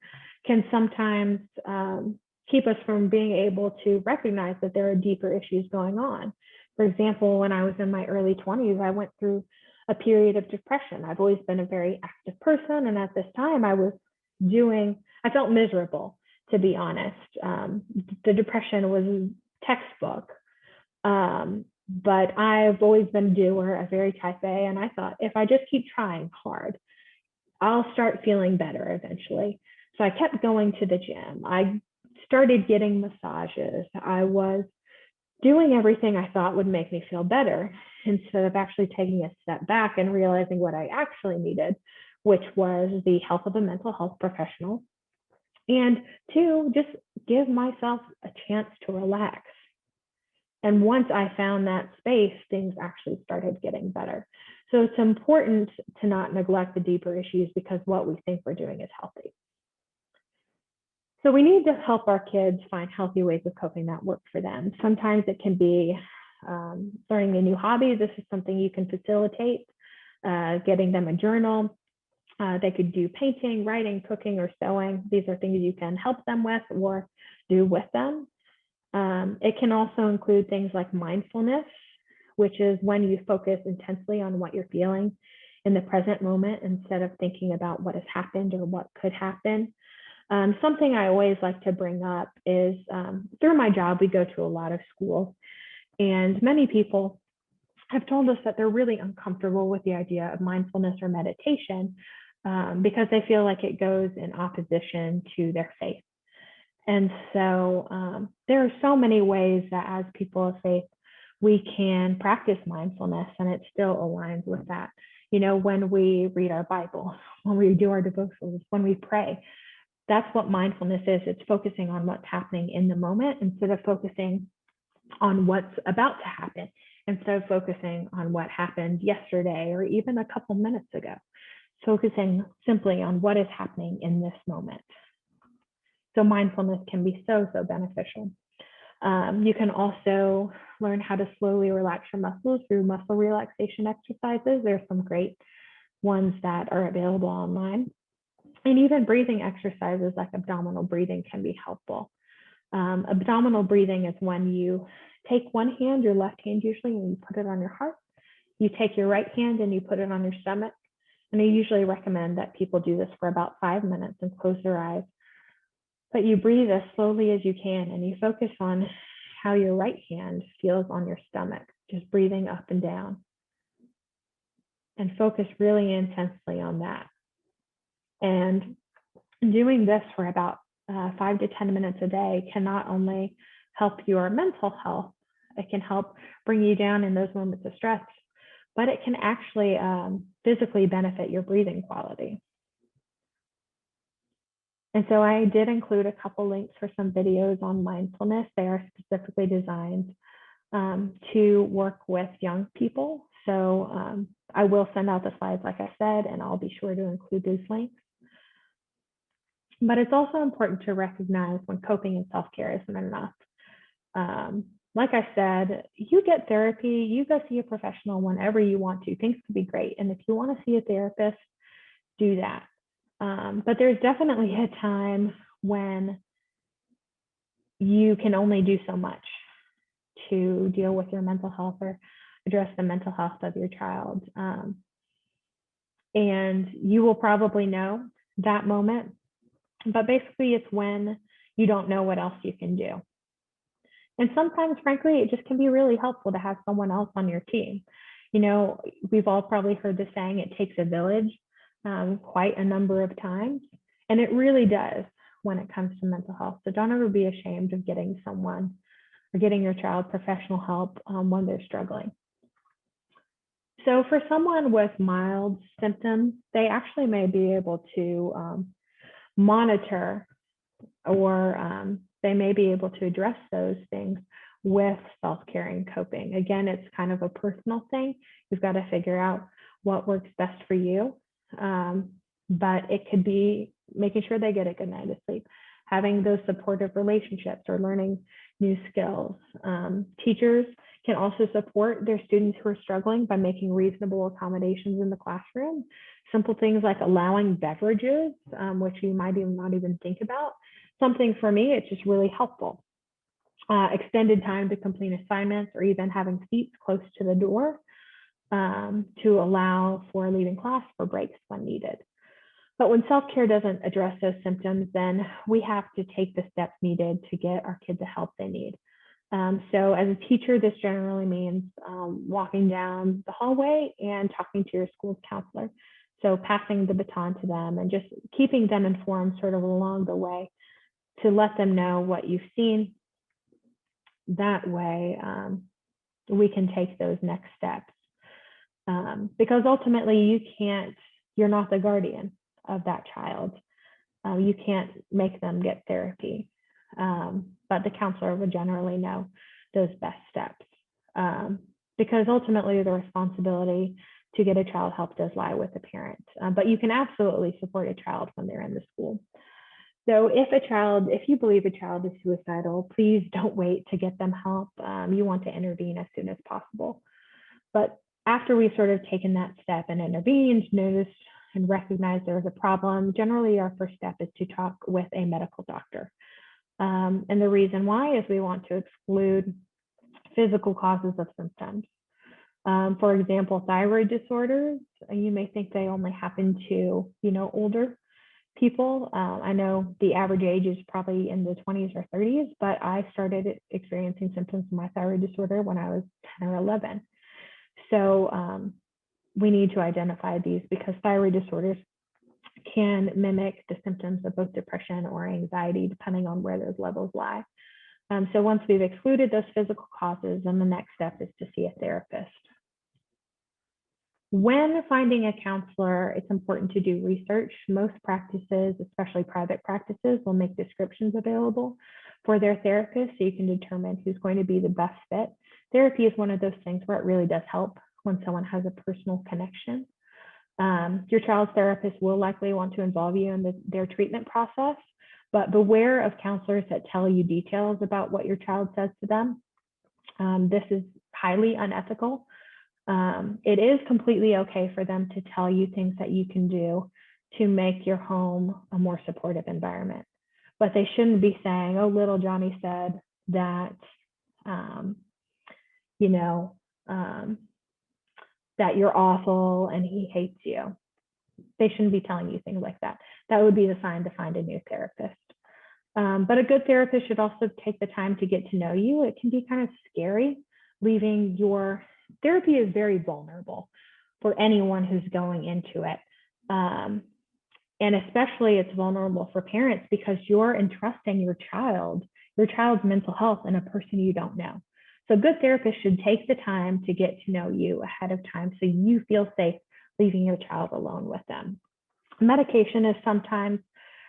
can sometimes keep us from being able to recognize that there are deeper issues going on. For example, when I was in my early 20s, I went through a period of depression. I've always been a very active person. And at this time I felt miserable, to be honest. The depression was textbook. But I've always been a doer, a very type A. And I thought, if I just keep trying hard, I'll start feeling better eventually. So I kept going to the gym. I started getting massages. I was doing everything I thought would make me feel better, instead of actually taking a step back and realizing what I actually needed, which was the help of a mental health professional. And two, just give myself a chance to relax. And once I found that space, things actually started getting better. So it's important to not neglect the deeper issues because what we think we're doing is healthy. So we need to help our kids find healthy ways of coping that work for them. Sometimes it can be learning a new hobby. This is something you can facilitate, getting them a journal. They could do painting, writing, cooking, or sewing. These are things you can help them with or do with them. It can also include things like mindfulness, which is when you focus intensely on what you're feeling in the present moment instead of thinking about what has happened or what could happen. Something I always like to bring up is through my job, we go to a lot of schools, and many people have told us that they're really uncomfortable with the idea of mindfulness or meditation because they feel like it goes in opposition to their faith. And so there are so many ways that as people of faith, we can practice mindfulness and it still aligns with that. You know, when we read our Bible, when we do our devotionals, when we pray, that's what mindfulness is. It's focusing on what's happening in the moment instead of focusing on what's about to happen, instead of focusing on what happened yesterday or even a couple minutes ago, focusing simply on what is happening in this moment. So mindfulness can be so beneficial. You can also learn how to slowly relax your muscles through muscle relaxation exercises. There's some great ones that are available online. And even breathing exercises like abdominal breathing can be helpful. Abdominal breathing is when you take one hand, your left hand usually, and you put it on your heart. You take your right hand and you put it on your stomach. And I usually recommend that people do this for about 5 minutes and close their eyes. But you breathe as slowly as you can and you focus on how your right hand feels on your stomach, just breathing up and down. And focus really intensely on that. And doing this for about 5 to 10 minutes a day can not only help your mental health, it can help bring you down in those moments of stress, but it can actually physically benefit your breathing quality. And so I did include a couple links for some videos on mindfulness. They are specifically designed to work with young people. So I will send out the slides, like I said, and I'll be sure to include those links. But it's also important to recognize when coping and self-care isn't enough. Like I said, you get therapy, you go see a professional whenever you want to. Things could be great. And if you want to see a therapist, do that. But there's definitely a time when you can only do so much to deal with your mental health or address the mental health of your child. And you will probably know that moment, but basically it's when you don't know what else you can do. And sometimes, frankly, it just can be really helpful to have someone else on your team. You know, we've all probably heard the saying, it takes a village, quite a number of times. And it really does when it comes to mental health. So don't ever be ashamed of getting someone or getting your child professional help when they're struggling. So for someone with mild symptoms, they actually may be able to monitor, or they may be able to address those things with self-care and coping. Again, it's kind of a personal thing. You've got to figure out what works best for you. But it could be making sure they get a good night of sleep, having those supportive relationships, or learning new skills. Teachers can also support their students who are struggling by making reasonable accommodations in the classroom. Simple things like allowing beverages, which you might not even think about. Something for me, it's just really helpful. Extended time to complete assignments, or even having seats close to the door to allow for leaving class for breaks when needed. But when self-care doesn't address those symptoms, then we have to take the steps needed to get our kids the help they need. So as a teacher, this generally means walking down the hallway and talking to your school's counselor. So passing the baton to them and just keeping them informed sort of along the way to let them know what you've seen. That way, we can take those next steps. Because ultimately you're not the guardian of that child. You can't make them get therapy, but the counselor would generally know those best steps, because ultimately the responsibility to get a child help does lie with the parent, but you can absolutely support a child when they're in the school. So if you believe a child is suicidal, please don't wait to get them help. You want to intervene as soon as possible. But after we've sort of taken that step and intervened, noticed and recognized there was a problem, generally our first step is to talk with a medical doctor. And the reason why is we want to exclude physical causes of symptoms. For example, thyroid disorders, you may think they only happen to, older people. I know the average age is probably in the 20s or 30s, but I started experiencing symptoms of my thyroid disorder when I was 10 or 11. So we need to identify these, because thyroid disorders can mimic the symptoms of both depression or anxiety, depending on where those levels lie. So once we've excluded those physical causes, then the next step is to see a therapist. When finding a counselor, it's important to do research. Most practices, especially private practices, will make descriptions available for their therapist, so you can determine who's going to be the best fit. Therapy is one of those things where it really does help when someone has a personal connection. Your child's therapist will likely want to involve you in their treatment process, but beware of counselors that tell you details about what your child says to them. This is highly unethical. It is completely okay for them to tell you things that you can do to make your home a more supportive environment, but they shouldn't be saying, oh, little Johnny said that, that you're awful and he hates you. They shouldn't be telling you things like that. That would be the sign to find a new therapist. But a good therapist should also take the time to get to know you. It can be kind of scary leaving your therapy is very vulnerable for anyone who's going into it. And especially it's vulnerable for parents, because you're entrusting your child's mental health in a person you don't know. So good therapists should take the time to get to know you ahead of time, so you feel safe leaving your child alone with them. Medication is sometimes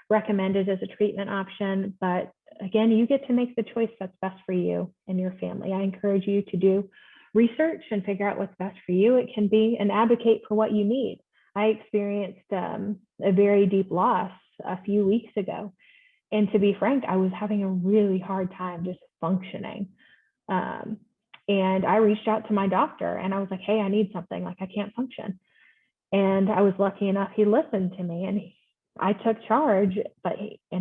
recommended as a treatment option, but again, you get to make the choice that's best for you and your family. I encourage you to do research and figure out what's best for you. It can be an advocate for what you need. I experienced a very deep loss a few weeks ago. And to be frank, I was having a really hard time just functioning. And I reached out to my doctor and I was like, hey, I need something, like I can't function. And I was lucky enough, he listened to me and I took charge,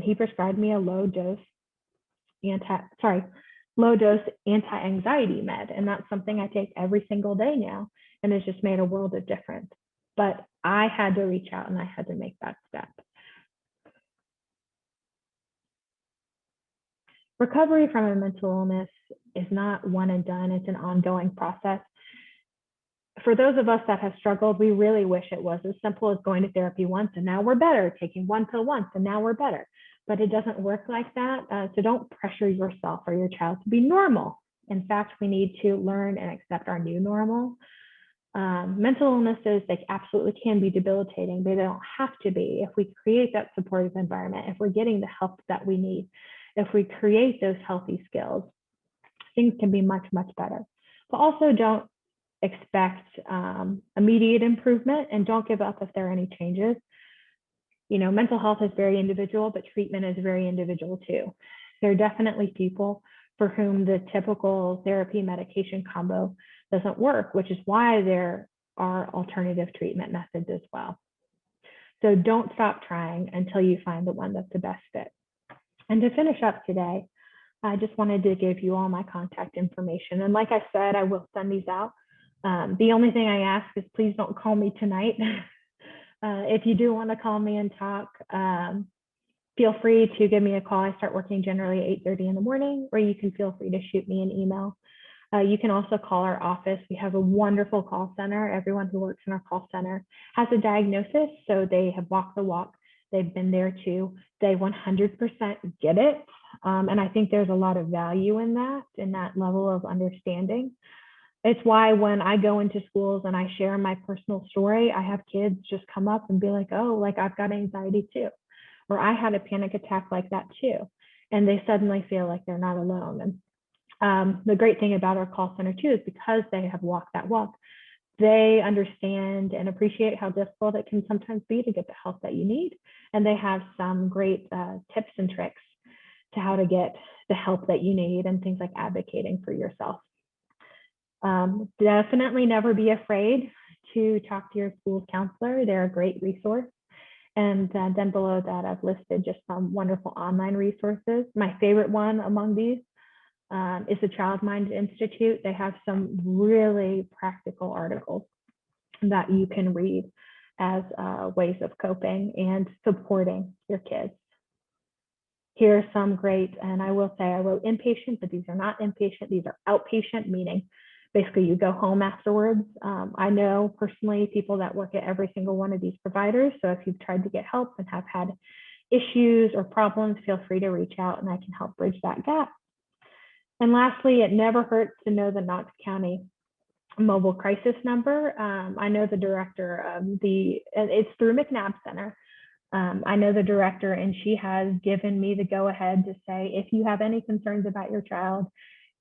he prescribed me a low dose anti-anxiety med. And that's something I take every single day now. And it's just made a world of difference. But I had to reach out and I had to make that step. Recovery from a mental illness is not one and done. It's an ongoing process. For those of us that have struggled, we really wish it was as simple as going to therapy once and now we're better, taking one pill once and now we're better. But it doesn't work like that. So don't pressure yourself or your child to be normal. In fact, we need to learn and accept our new normal. Mental illnesses, they absolutely can be debilitating, but they don't have to be. If we create that supportive environment, if we're getting the help that we need, if we create those healthy skills, things can be much, much better. But also don't expect immediate improvement and don't give up if there are any changes. You know, mental health is very individual, but treatment is very individual too. There are definitely people for whom the typical therapy medication combo doesn't work, which is why there are alternative treatment methods as well. So don't stop trying until you find the one that's the best fit. And to finish up today, I just wanted to give you all my contact information. And like I said, I will send these out. The only thing I ask is please don't call me tonight. If you do want to call me and talk, feel free to give me a call. I start working generally at 8:30 in the morning, or you can feel free to shoot me an email. You can also call our office. We have a wonderful call center. Everyone who works in our call center has a diagnosis, so they have walked the walk. They've been there too. They 100% get it. And I think there's a lot of value in that level of understanding. It's why when I go into schools and I share my personal story, I have kids just come up and be like, oh, like I've got anxiety too, or I had a panic attack like that too. And they suddenly feel like they're not alone. And the great thing about our call center too is because they have walked that walk, they understand and appreciate how difficult it can sometimes be to get the help that you need. And they have some great tips and tricks to how to get the help that you need and things like advocating for yourself. Definitely never be afraid to talk to your school's counselor. They're a great resource. And then below that, I've listed just some wonderful online resources. My favorite one among these is the Child Mind Institute. They have some really practical articles that you can read as ways of coping and supporting your kids. Here are some great, and I will say I wrote inpatient, but these are not inpatient. These are outpatient, meaning basically you go home afterwards. I know personally people that work at every single one of these providers. So if you've tried to get help and have had issues or problems, feel free to reach out and I can help bridge that gap. And lastly, it never hurts to know the Knox County mobile crisis number. I know the director of it's through McNabb Center. I know the director and she has given me the go ahead to say, if you have any concerns about your child,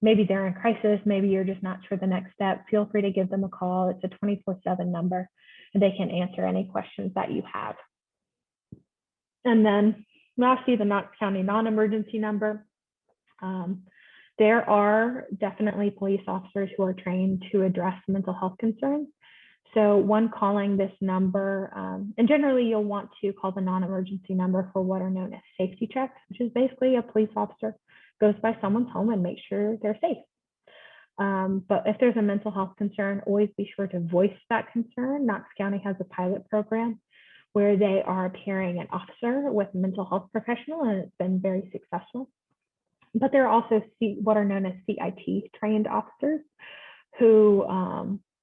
maybe they're in crisis, maybe you're just not sure the next step, feel free to give them a call. It's a 24/7 number and they can answer any questions that you have. And then lastly, the Knox County non-emergency number. There are definitely police officers who are trained to address mental health concerns. So one calling this number, and generally you'll want to call the non-emergency number for what are known as safety checks, which is basically a police officer goes by someone's home and makes sure they're safe. But if there's a mental health concern, always be sure to voice that concern. Knox County has a pilot program where they are pairing an officer with a mental health professional, and it's been very successful. But there are also what are known as CIT trained officers who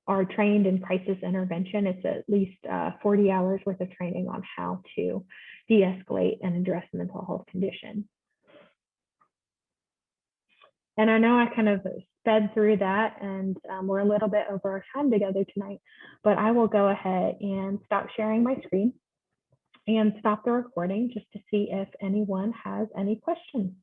are trained in crisis intervention. It's at least 40 hours worth of training on how to de-escalate and address mental health conditions. And I know I kind of sped through that and we're a little bit over our time together tonight, but I will go ahead and stop sharing my screen and stop the recording just to see if anyone has any questions.